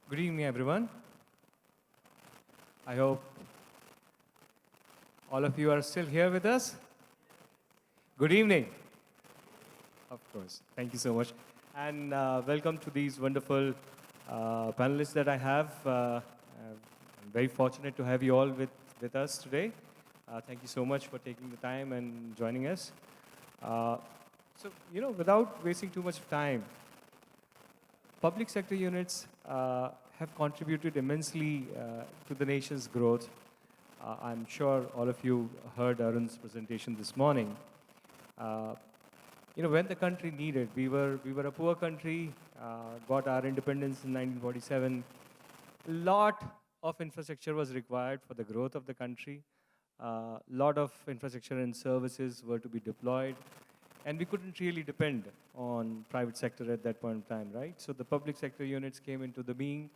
Good evening, everyone. I hope all of you are still here with us. Good evening. Of course. Thank you so much. And welcome to these wonderful panelists that I have. I'm very fortunate to have you all with us today. Thank you so much for taking the time and joining us. Without wasting too much time, public sector units have contributed immensely to the nation's growth. I'm sure all of you heard Arun's presentation this morning. When the country needed, we were a poor country, got our independence in 1947. A lot of infrastructure was required for the growth of the country. A lot of infrastructure and services were to be deployed. And we couldn't really depend on private sector at that point in time, right? So the public sector units came into the being,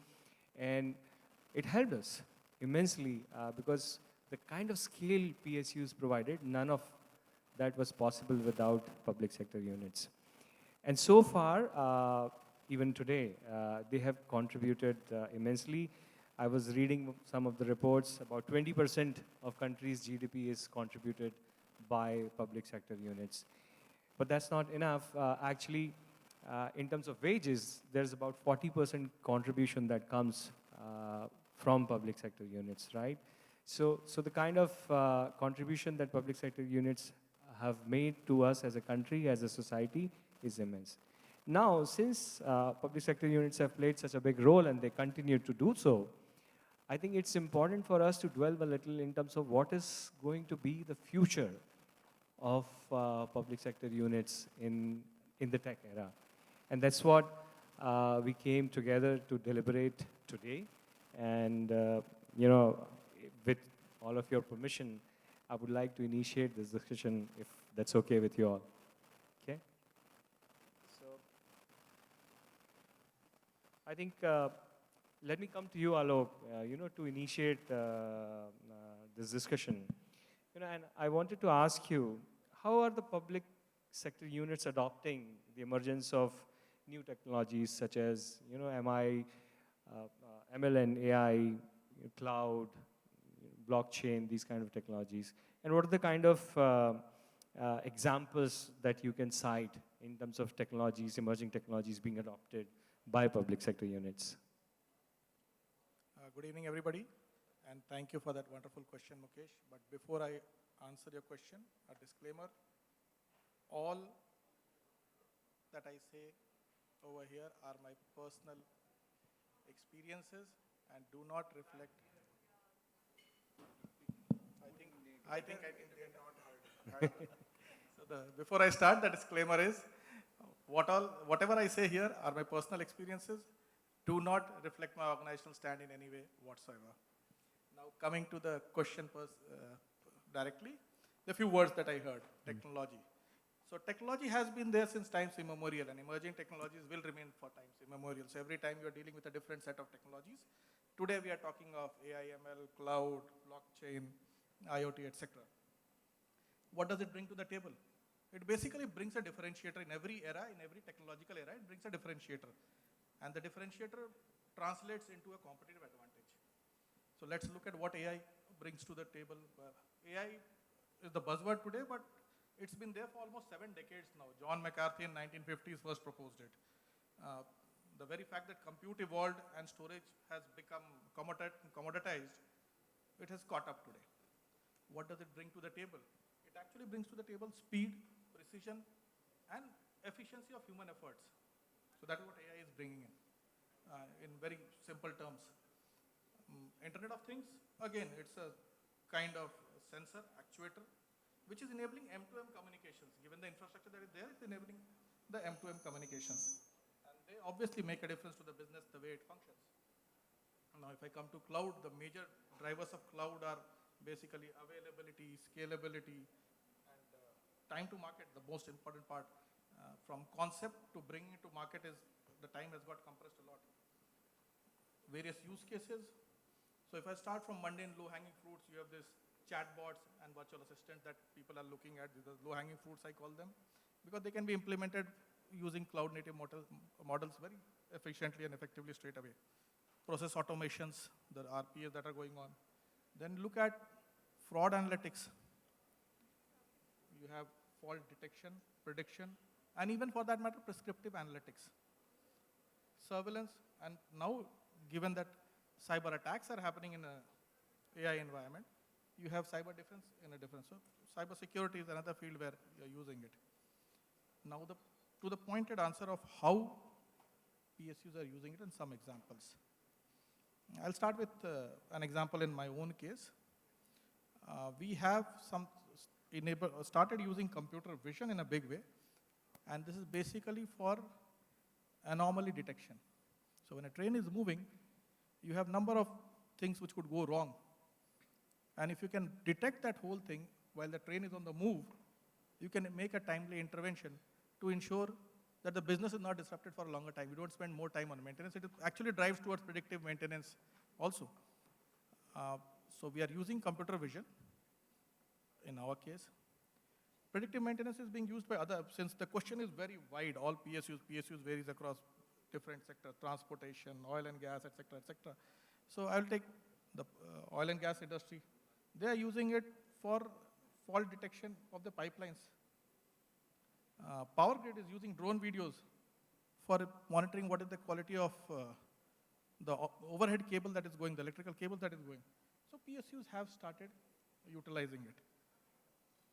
and it helped us immensely because the kind of scale PSUs provided, none of that was possible without public sector units. And so far, even today, they have contributed immensely. I was reading some of the reports, about 20% of country's GDP is contributed by public sector units. But that's not enough. Actually, in terms of wages, there's about 40% contribution that comes from public sector units, right? So the kind of contribution that public sector units have made to us as a country, as a society, is immense. Now, since public sector units have played such a big role and they continue to do so, I think it's important for us to dwell a little in terms of what is going to be the future of public sector units in the tech era. And that's what we came together to deliberate today. And, with all of your permission, I would like to initiate this discussion, if that's okay with you all. Okay? So, I think, let me come to you, Alok, to initiate this discussion. And I wanted to ask you, how are the public sector units adopting the emergence of new technologies such as, ML and AI, cloud, blockchain, these kind of technologies? And what are the kind of examples that you can cite in terms of technologies, emerging technologies being adopted by public sector units? Good evening, everybody, and thank you for that wonderful question, Mukesh. But before I answer your question, a disclaimer: all that I say over here are my personal experiences and do not reflect. I think they're not heard. Before I start, the disclaimer is whatever I say here are my personal experiences. Do not reflect my organizational stand in any way whatsoever. Now, coming to the question directly, the few words that I heard: technology. So technology has been there since times immemorial, and emerging technologies will remain for times immemorial. So every time you're dealing with a different set of technologies. Today we are talking of AI, ML, cloud, blockchain, IoT, etc. What does it bring to the table? It basically brings a differentiator in every era, in every technological era. It brings a differentiator. And the differentiator translates into a competitive advantage. So let's look at what AI brings to the table. AI is the buzzword today, but it's been there for almost 7 decades now. John McCarthy in 1950s first proposed it. The very fact that compute evolved and storage has become commoditized, it has caught up today. What does it bring to the table? It actually brings to the table speed, precision, and efficiency of human efforts. So that's what AI is bringing in very simple terms. Internet of Things, again, it's a kind of sensor, actuator, which is enabling M2M communications. Given the infrastructure that is there, it's enabling the M2M communications. And they obviously make a difference to the business, the way it functions. Now, if I come to cloud, the major drivers of cloud are basically availability, scalability, and time to market, the most important part. From concept to bringing it to market, is the time has got compressed a lot. Various use cases. So if I start from mundane low-hanging fruits, you have this chatbots and virtual assistants that people are looking at. These are low-hanging fruits, I call them, because they can be implemented using cloud-native models very efficiently and effectively straight away. process automations, the RPAs that are going on. Then look at fraud analytics. You have fault detection, prediction, and even for that matter, prescriptive analytics. Surveillance, and now given that cyber attacks are happening in a AI environment, you have cyber defense in a different. So cyber security is another field where you're using it. Now to the pointed answer of how PSUs are using it and some examples. I'll start with an example in my own case. We have started using computer vision in a big way, and this is basically for anomaly detection. So when a train is moving, you have number of things which could go wrong. And if you can detect that whole thing while the train is on the move, you can make a timely intervention to ensure that the business is not disrupted for a longer time. You don't spend more time on maintenance. It actually drives towards predictive maintenance also. So we are using computer vision in our case. Predictive maintenance is being used by other, since the question is very wide, all PSUs varies across different sectors, transportation, oil and gas, et cetera, et cetera. So I'll take the oil and gas industry. They are using it for fault detection of the pipelines. Power grid is using drone videos for monitoring what is the quality of the overhead cable that is going, the electrical cable that is going. So PSUs have started utilizing it.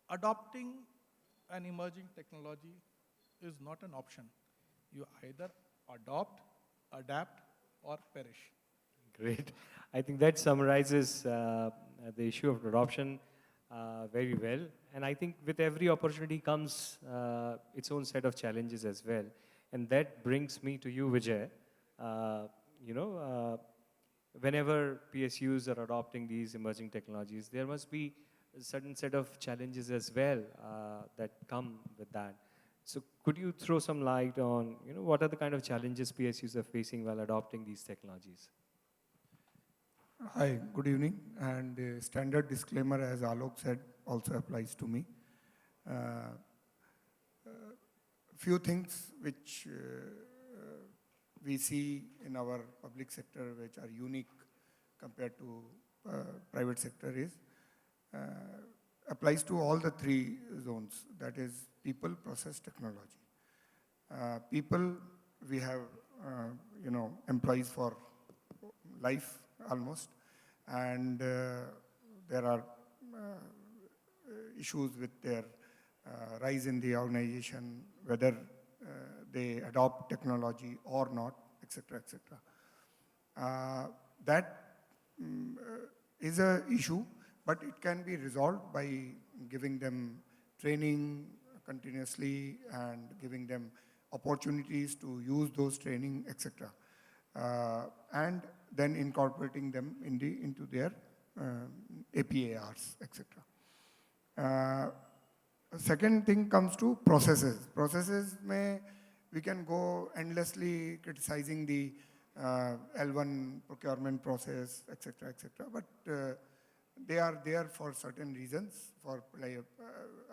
Adopting an emerging technology is not an option. You either adopt, adapt, or perish. Great. I think that summarizes the issue of adoption very well. And I think with every opportunity comes its own set of challenges as well. And that brings me to you, Vijay. Whenever PSUs are adopting these emerging technologies, there must be a certain set of challenges as well that come with that. So could you throw some light on, what are the kind of challenges PSUs are facing while adopting these technologies? Hi, good evening. And the standard disclaimer, as Alok said, also applies to me. Few things which we see in our public sector which are unique compared to private sector is applies to all the three zones. That is people, process, technology. People, we have employees for life almost, and there are issues with their rise in the organization, whether they adopt technology or not, etc., etc. That is an issue, but it can be resolved by giving them training continuously and giving them opportunities to use those training, etc. And then incorporating them into their APARs, etc. Second thing comes to processes. Processes we can go endlessly criticizing the L1 procurement process, etc., etc. But they are there for certain reasons, for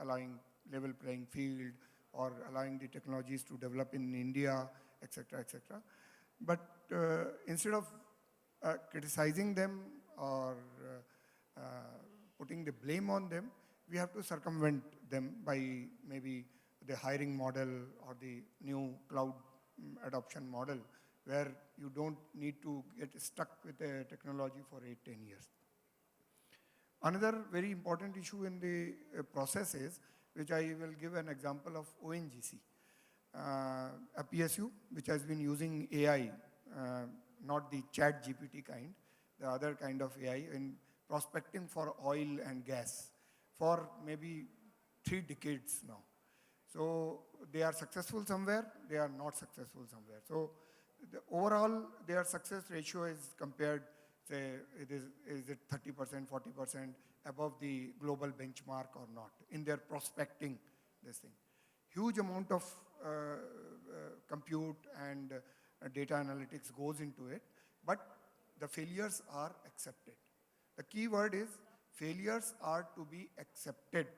allowing level playing field or allowing the technologies to develop in India, etc., etc. But instead of criticizing them or putting the blame on them, we have to circumvent them by maybe the hiring model or the new cloud adoption model, where you don't need to get stuck with the technology for 8-10 years. Another very important issue in the process is, which I will give an example of ONGC, a PSU which has been using AI, not the chat GPT kind, the other kind of AI in prospecting for oil and gas for maybe 3 decades now. So they are successful somewhere, they are not successful somewhere. So overall, their success ratio is compared, say, is it 30%, 40% above the global benchmark or not in their prospecting this thing. Huge amount of compute and data analytics goes into it, but the failures are accepted. The key word is failures are to be accepted.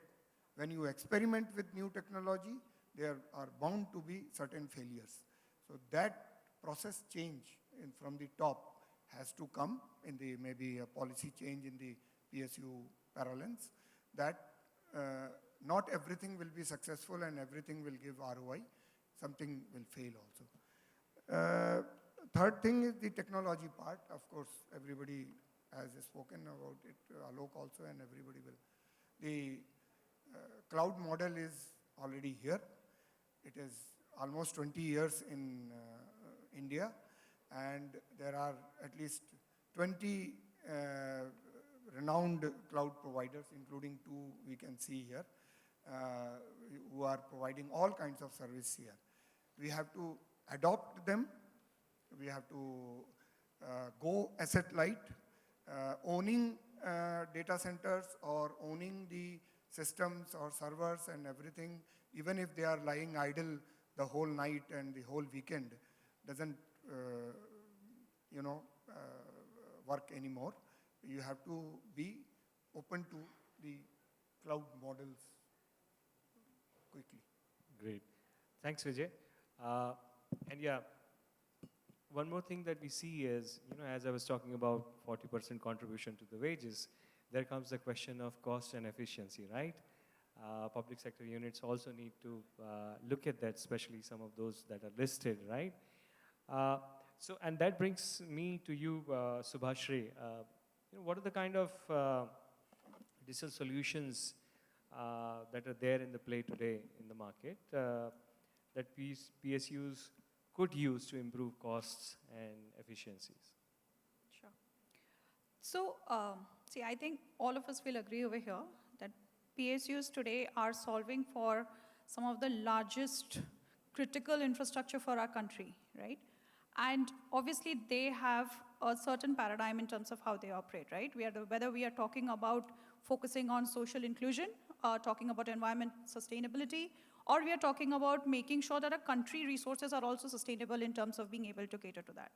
When you experiment with new technology, there are bound to be certain failures. So that process change from the top has to come in the maybe a policy change in the PSU parlance, that not everything will be successful and everything will give ROI. Something will fail also. Third thing is the technology part. Of course, everybody has spoken about it, Alok also, and everybody will. The cloud model is already here. It is almost 20 years in India, and there are at least 20 renowned cloud providers, including 2 we can see here, who are providing all kinds of service here. We have to adopt them. We have to go asset light, owning data centers or owning the systems or servers and everything, even if they are lying idle the whole night and the whole weekend, doesn't work anymore. You have to be open to the cloud models quickly. Great. Thanks, Vijay. And yeah, one more thing that we see is, as I was talking about 40% contribution to the wages, there comes the question of cost and efficiency, right? Public sector units also need to look at that, especially some of those that are listed, right? And that brings me to you, Subhashree. What are the kind of digital solutions that are there in the play today in the market that PSUs could use to improve costs and efficiencies? Sure. So, see, I think all of us will agree over here that PSUs today are solving for some of the largest critical infrastructure for our country, right? And obviously, they have a certain paradigm in terms of how they operate, right? Whether we are talking about focusing on social inclusion, talking about environment sustainability, or we are talking about making sure that our country resources are also sustainable in terms of being able to cater to that.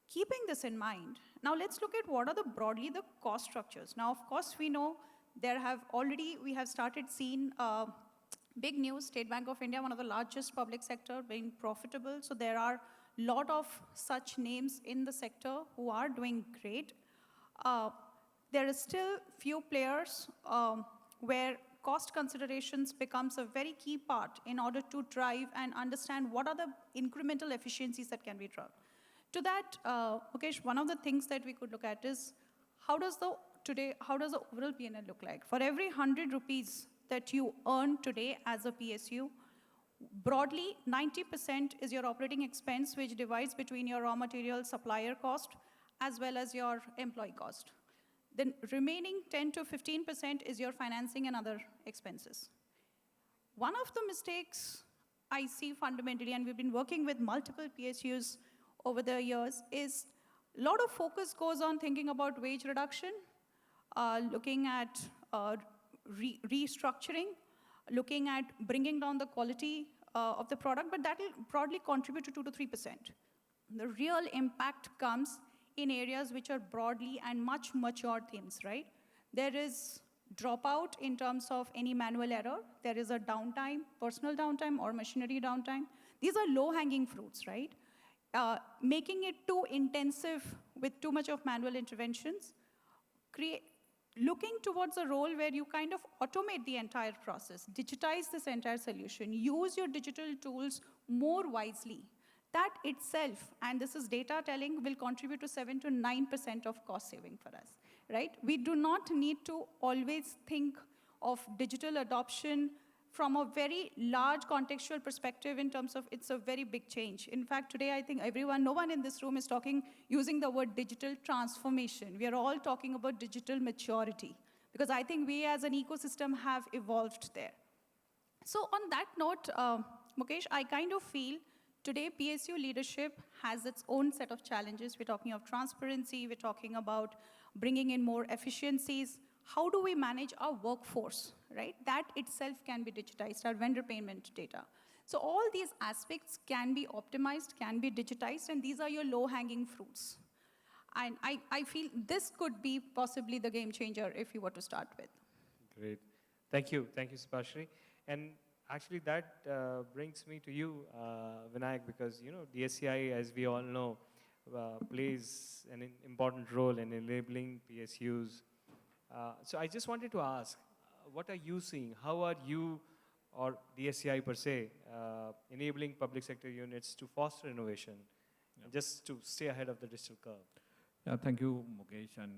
Keeping this in mind, now let's look at what are broadly the cost structures. Now, of course, we know we have started seeing big news, State Bank of India, one of the largest public sector, being profitable. So there are a lot of such names in the sector who are doing great. There is still few players where cost considerations becomes a very key part in order to drive and understand what are the incremental efficiencies that can be driven. To that, Mukesh, one of the things that we could look at is how does the overall P&L look like? For every 100 rupees that you earn today as a PSU, broadly 90% is your operating expense, which divides between your raw material supplier cost as well as your employee cost. The remaining 10 to 15% is your financing and other expenses. One of the mistakes I see fundamentally, and we've been working with multiple PSUs over the years, is a lot of focus goes on thinking about wage reduction, looking at restructuring, looking at bringing down the quality of the product, but that will broadly contribute to 2 to 3%. The real impact comes in areas which are broadly and much mature themes, right? There is dropout in terms of any manual error. There is a downtime, personal downtime or machinery downtime. These are low-hanging fruits, right? Making it too intensive with too much of manual interventions, looking towards a role where you kind of automate the entire process, digitize this entire solution, use your digital tools more wisely. That itself, and this is data telling, will contribute to 7 to 9% of cost saving for us, right? We do not need to always think of digital adoption from a very large contextual perspective in terms of it's a very big change. In fact, today I think no one in this room is using the word digital transformation. We are all talking about digital maturity because I think we as an ecosystem have evolved there. So on that note, Mukesh, I kind of feel today PSU leadership has its own set of challenges. We're talking of transparency, we're talking about bringing in more efficiencies. How do we manage our workforce, right? That itself can be digitized, our vendor payment data. So all these aspects can be optimized, can be digitized, and these are your low-hanging fruits. And I feel this could be possibly the game changer if you were to start with. Great. Thank you, Subhashree. And actually that brings me to you, Vinayak, because, the SCI, as we all know, plays an important role in enabling PSUs. So I just wanted to ask, what are you seeing? How are you or the SCI per se enabling public sector units to foster innovation, just to stay ahead of the digital curve? Yeah, thank you, Mukesh. And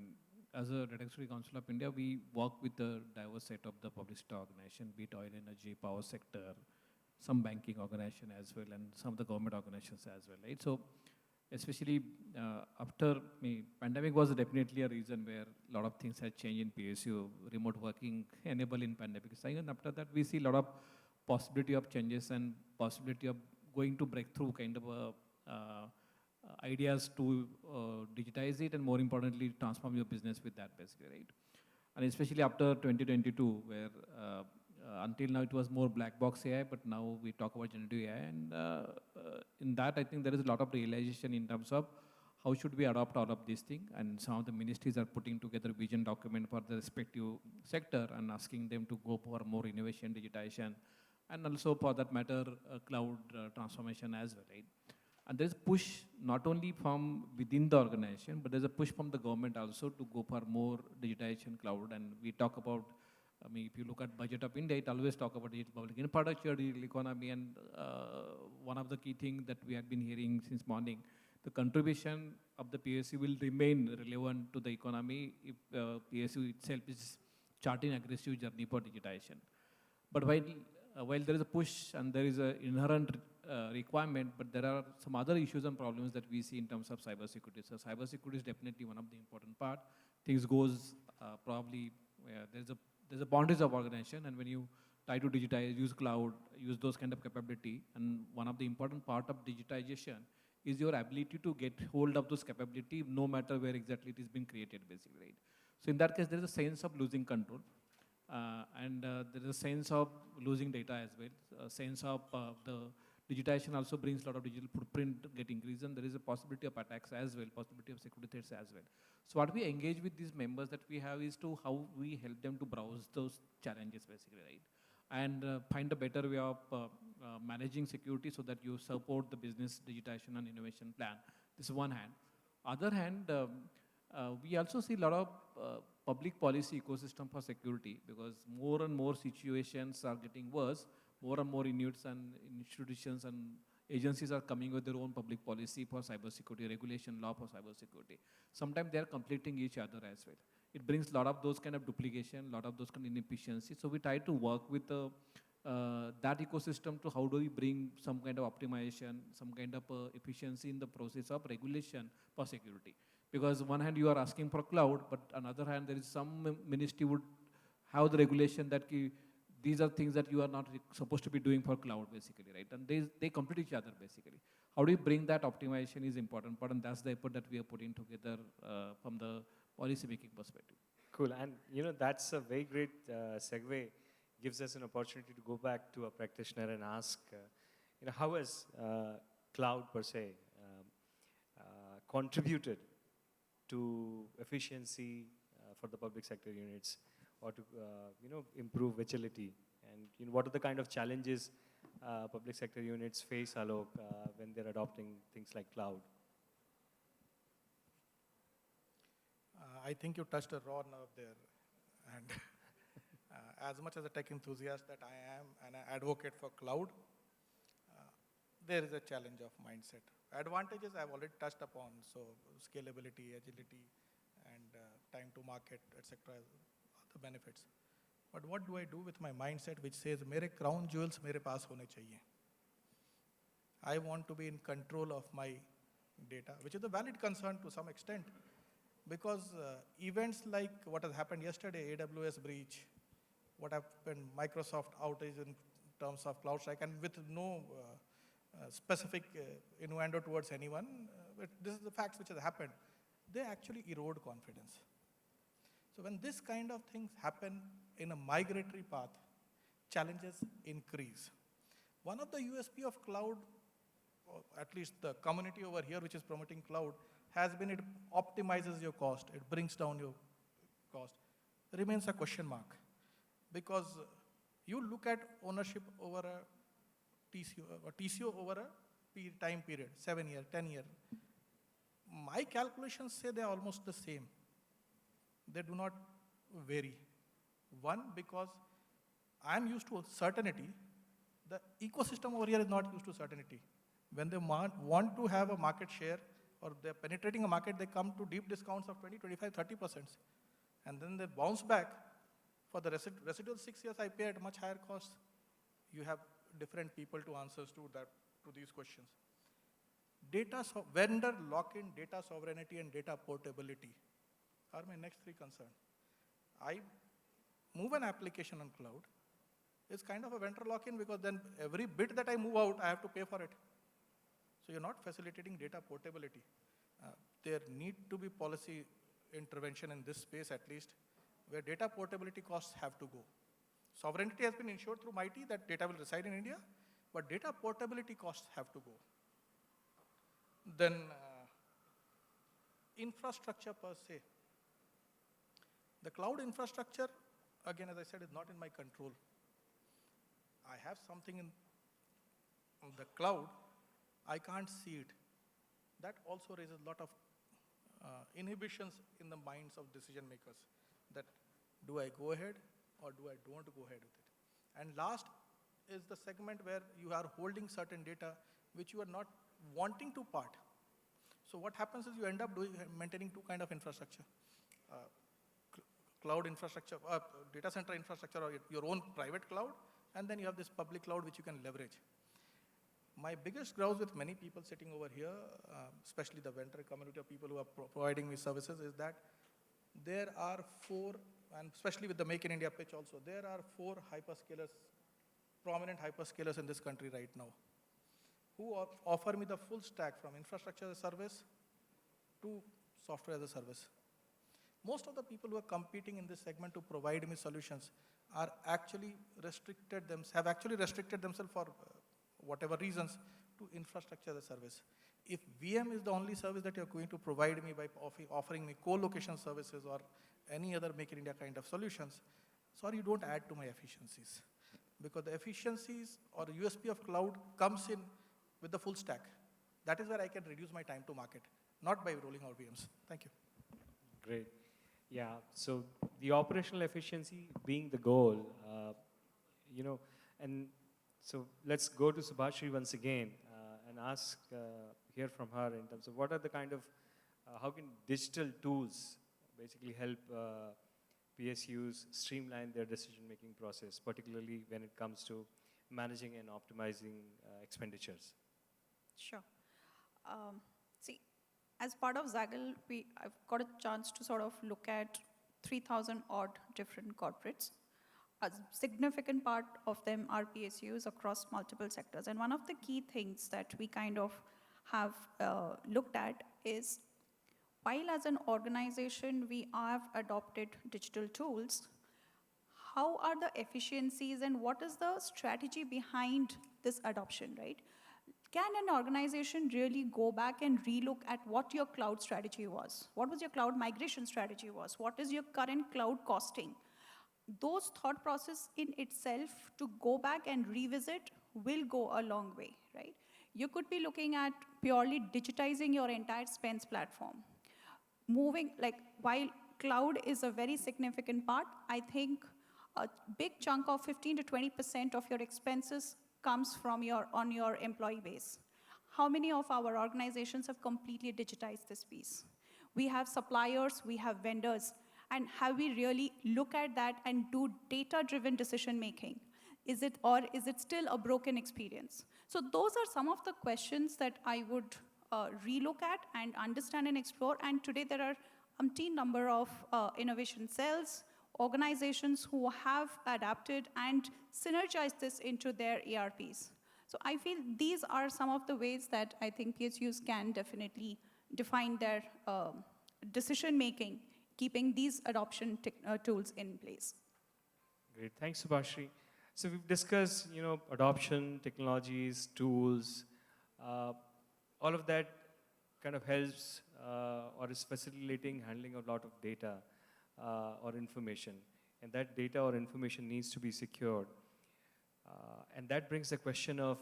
as a Regulatory Council of India, we work with a diverse set of the public sector organization, be it oil, energy, power sector, some banking organization as well, and some of the government organizations as well, right? So, especially after pandemic was definitely a reason where a lot of things had changed in PSU, remote working enabled in pandemic. And after that, we see a lot of possibility of changes and possibility of going to breakthrough kind of ideas to digitize it and more importantly, transform your business with that basically, right? And especially after 2022, where until now it was more black box AI, but now we talk about generative AI. And in that, I think there is a lot of realization in terms of how should we adopt all of these things. And some of the ministries are putting together a vision document for the respective sector and asking them to go for more innovation, digitization, and also for that matter, cloud transformation as well, right? And there's push not only from within the organization, but there's a push from the government also to go for more digitization cloud. And we talk about, if you look at budget of India, it always talk about digital public infrastructure, digital economy, and one of the key things that we have been hearing since morning, the contribution of the PSU will remain relevant to the economy if PSU itself is charting aggressive journey for digitization. But while there is a push and there is an inherent requirement, but there are some other issues and problems that we see in terms of cybersecurity. So cybersecurity is definitely one of the important part. Things goes probably there's a boundaries of organization, and when you try to digitize, use cloud, use those kind of capability, and one of the important part of digitization is your ability to get hold of those capability no matter where exactly it is being created basically, right? So in that case, there is a sense of losing control. And there is a sense of losing data as well. A sense of the digitization also brings a lot of digital footprint get increased, and there is a possibility of attacks as well, possibility of security threats as well. So what we engage with these members that we have is to how we help them to browse those challenges basically, right? And find a better way of managing security so that you support the business digitization and innovation plan. This is one hand. Other hand, we also see a lot of public policy ecosystem for security, because more and more situations are getting worse. More and more units and institutions and agencies are coming with their own public policy for cybersecurity, regulation, law for cybersecurity. Sometimes they are completing each other as well. It brings a lot of those kind of duplication, a lot of those kind of inefficiency. So we try to work with that ecosystem to how do we bring some kind of optimization, some kind of efficiency in the process of regulation for security. Because one hand you are asking for cloud, but on the other hand there is some ministry would have the regulation that these are things that you are not supposed to be doing for cloud basically, right? And they complete each other basically. How do you bring that optimization is important part, and that's the effort that we are putting together from the policy making perspective. Cool, and that's a very great segue. Gives us an opportunity to go back to a practitioner and ask, how has cloud per se contributed to efficiency for the public sector units, or to improve agility, and what are the kind of challenges public sector units face, Alok, when they're adopting things like cloud? I think you touched a raw nerve there, and as much as a tech enthusiast that I am and an advocate for cloud, there is a challenge of mindset. Advantages I've already touched upon, so scalability, agility, and time to market, etc. The benefits. But what do I do with my mindset which says, "Mere crown jewels mere paas hone chahiye." I want to be in control of my data, which is a valid concern to some extent, because events like what has happened yesterday, AWS breach, what happened, Microsoft outage in terms of CloudStrike, and with no specific innuendo towards anyone, but this is the facts which has happened, they actually erode confidence. So when this kind of things happen in a migratory path, challenges increase. One of the USP of cloud, or at least the community over here which is promoting cloud, has been it optimizes your cost, it brings down your cost. Remains a question mark, because you look at ownership over a TCO over a time period, 7 year, 10 year. my calculations say they're almost the same. They do not vary. One, because I'm used to certainty. The ecosystem over here is not used to certainty. When they want to have a market share or they're penetrating a market, they come to deep discounts of 20, 25, 30%. And then they bounce back. For the residual 6 years, I pay at much higher cost. You have different people to answer to these questions. Vendor lock-in, data sovereignty, and data portability are my next three concerns. I move an application on cloud. It's kind of a vendor lock-in because then every bit that I move out, I have to pay for it. So you're not facilitating data portability. There need to be policy intervention in this space at least, where data portability costs have to go. Sovereignty has been ensured through MIT that data will reside in India, but data portability costs have to go. Then infrastructure per se. The cloud infrastructure, again, as I said, is not in my control. I have something in the cloud, I can't see it. That also raises a lot of inhibitions in the minds of decision makers. That do I go ahead or do I don't go ahead with it? And last is the segment where you are holding certain data which you are not wanting to part. So what happens is you end up maintaining two kinds of infrastructure. Cloud infrastructure, data center infrastructure, or your own private cloud, and then you have this public cloud which you can leverage. My biggest grouse with many people sitting over here, especially the vendor community of people who are providing me services, is that there are four, and especially with the Make in India pitch also, there are four hyperscalers, prominent hyperscalers in this country right now, who offer me the full stack from infrastructure as a service to software as a service. Most of the people who are competing in this segment to provide me solutions are actually have actually restricted themselves for whatever reasons to infrastructure as a service. If VM is the only service that you're going to provide me by offering me co-location services or any other Make in India kind of solutions, sorry, you don't add to my efficiencies. Because the efficiencies or the USP of cloud comes in with the full stack. That is where I can reduce my time to market, not by rolling out VMs. Thank you. Great. Yeah, so the operational efficiency being the goal, and so let's go to Subhashree once again and hear from her in terms of what are the kind of, how can digital tools basically help PSUs streamline their decision-making process, particularly when it comes to managing and optimizing expenditures? Sure. See, as part of Zaggle, I've got a chance to sort of look at 3,000 odd different corporates. A significant part of them are PSUs across multiple sectors. And one of the key things that we kind of have looked at is, while as an organization we have adopted digital tools, how are the efficiencies and what is the strategy behind this adoption, right? Can an organization really go back and relook at what your cloud strategy was? What was your cloud migration strategy was? What is your current cloud costing? Those thought process in itself to go back and revisit will go a long way, right? You could be looking at purely digitizing your entire spends platform. While cloud is a very significant part, I think a big chunk of 15 to 20% of your expenses comes from on your employee base. How many of our organizations have completely digitized this piece? We have suppliers, we have vendors, and have we really look at that and do data-driven decision making? Is it still a broken experience? So those are some of the questions that I would relook at and understand and explore. And today there are umpteen number of innovation cells, organizations who have adapted and synergized this into their ERPs. So I feel these are some of the ways that I think PSUs can definitely define their decision-making, keeping these adoption tools in place. Great, thanks Subhashree. So we've discussed, adoption, technologies, tools, all of that kind of helps or is facilitating handling a lot of data or information. And that data or information needs to be secured. And that brings the question of,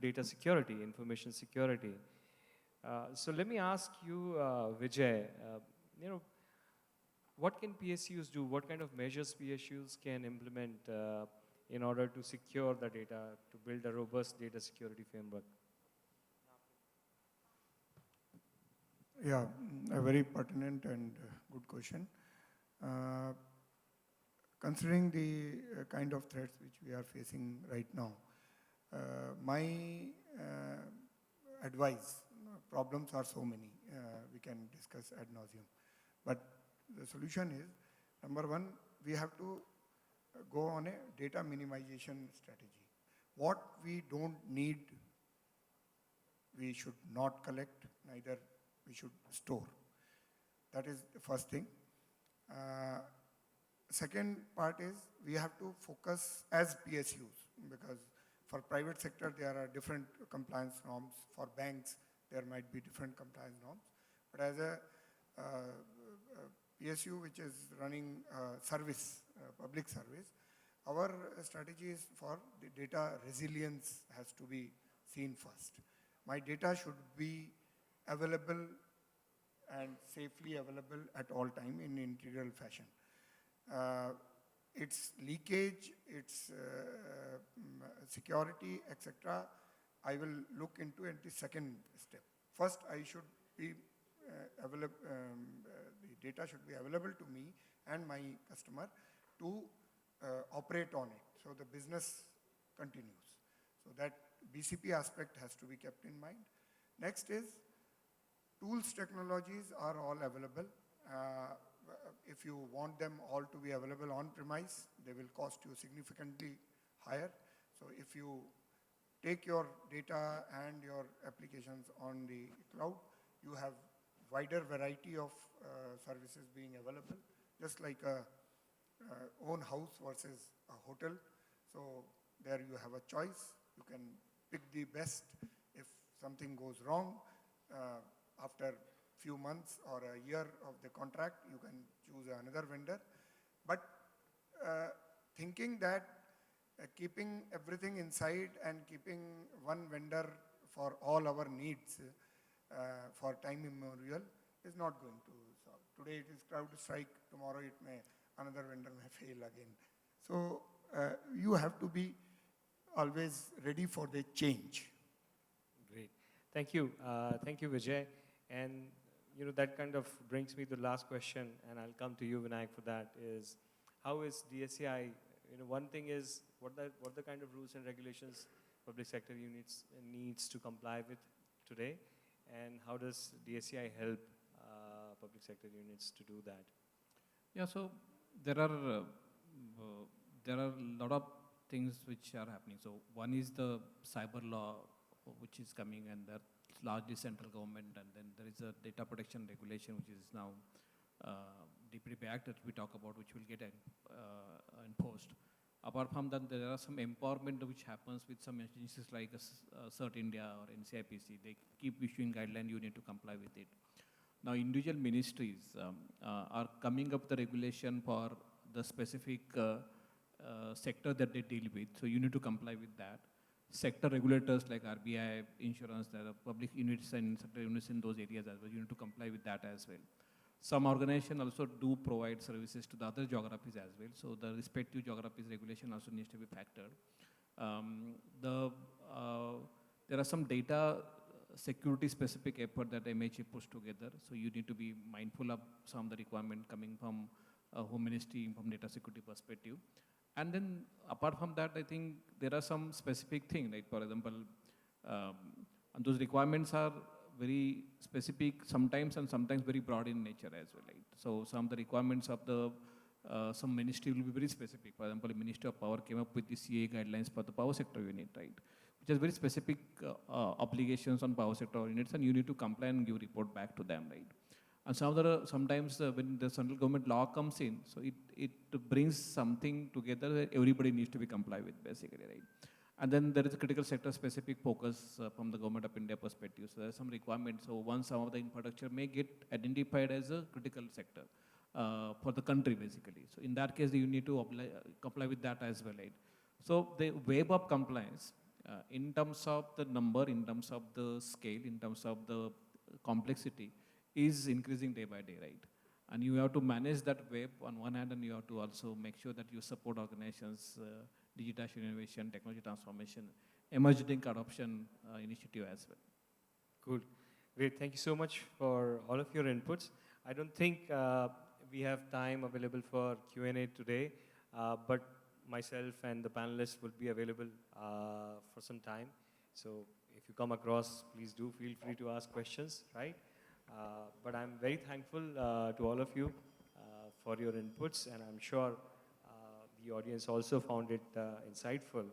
data security, information security. So let me ask you, Vijay, you know, what can PSUs do? What kind of measures PSUs can implement in order to secure the data, to build a robust data security framework? Yeah, a very pertinent and good question. Uh, Considering the kind of threats which we are facing right now, my advice, problems are so many, we can discuss ad nauseum. But the solution is, number one, we have to go on a data minimization strategy. What we don't need, we should not collect, neither we should store. That is the first thing. Second part is we have to focus as PSUs, because for private sector there are different compliance norms. For banks there might be different compliance norms. But as a PSU which is running service, public service, our strategy is for the data resilience has to be seen first. My data should be available and safely available at all time in integral fashion. Its leakage, its security, etc., I will look into at the second step. First, I should be available. The data should be available to me and my customer to operate on it, so the business continues. So that BCP aspect has to be kept in mind. Next is tools, technologies are all available. If you want them all to be available on premise, they will cost you significantly higher. So if you take your data and your applications on the cloud, you have wider variety of services being available, just like a own house versus a hotel. So there you have a choice. You can pick the best. If something goes wrong, after few months or a year of the contract, you can choose another vendor. But thinking that keeping everything inside and keeping one vendor for all our needs for time immemorial is not going to solve. Today it is CrowdStrike, tomorrow another vendor may fail again. So you have to be always ready for the change. Great. Thank you. Thank you, Vijay. And that kind of brings me to the last question, and I'll come to you, Vinayak, for that, is how is DSCI, one thing is what the kind of rules and regulations public sector units needs to comply with today, and how does DSCI help public sector units to do that? Yeah, so there are a lot of things which are happening. So one is the cyber law, which is coming, and that's largely central government, and then there is a data protection regulation, which is now the Prepaid Act that we talk about, which will get enforced. Apart from that, there are some empowerment which happens with some agencies like CERT India or NCIPC. They keep issuing guidelines, you need to comply with it. Now, individual ministries are coming up with the regulation for the specific sector that they deal with, so you need to comply with that. Sector regulators like RBI, insurance, there are public units and sector units in those areas as well. You need to comply with that as well. Some organizations also do provide services to the other geographies as well. So the respective geographies regulation also needs to be factored. There are some data security specific effort that MHA puts together. So you need to be mindful of some of the requirement coming from Home Ministry from data security perspective. And then apart from that, I think there are some specific things, like for example, and those requirements are very specific sometimes and sometimes very broad in nature as well. Right? So some of the requirements of the some ministry will be very specific. For example, the Ministry of Power came up with the CA guidelines for the power sector unit, right? Which has very specific obligations on power sector units, and you need to comply and give report back to them, right? And sometimes when the central government law comes in, so it brings something together that everybody needs to be complied with, basically, right? And then there is a critical sector specific focus from the government of India perspective. So there are some requirements. So once some of the infrastructure may get identified as a critical sector for the country, basically. So in that case, you need to comply with that as well, right? So the web of compliance, in terms of the number, in terms of the scale, in terms of the complexity is increasing day by day, right? And you have to manage that web on one hand, and you have to also make sure that you support organizations, digitization innovation, technology transformation, emerging adoption initiative as well. Cool. Great. Thank you so much for all of your inputs. I don't think we have time available for Q&A today, but myself and the panelists will be available for some time. So if you come across, please do feel free to ask questions, right? But I'm very thankful to all of you for your inputs, and I'm sure the audience also found it insightful.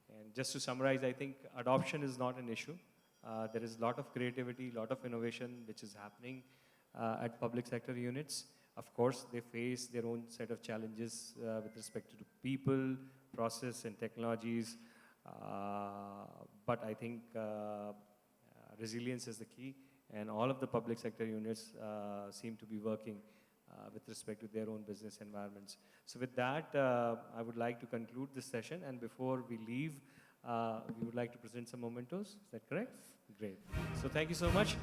And just to summarize, I think adoption is not an issue. There is a lot of creativity, a lot of innovation which is happening at public sector units. Of course, they face their own set of challenges with respect to people, process, and technologies. But I think resilience is the key, and all of the public sector units seem to be working with respect to their own business environments. So with that, I would like to conclude this session, and before we leave, we would like to present some mementos. Is that correct? Great. So thank you so much.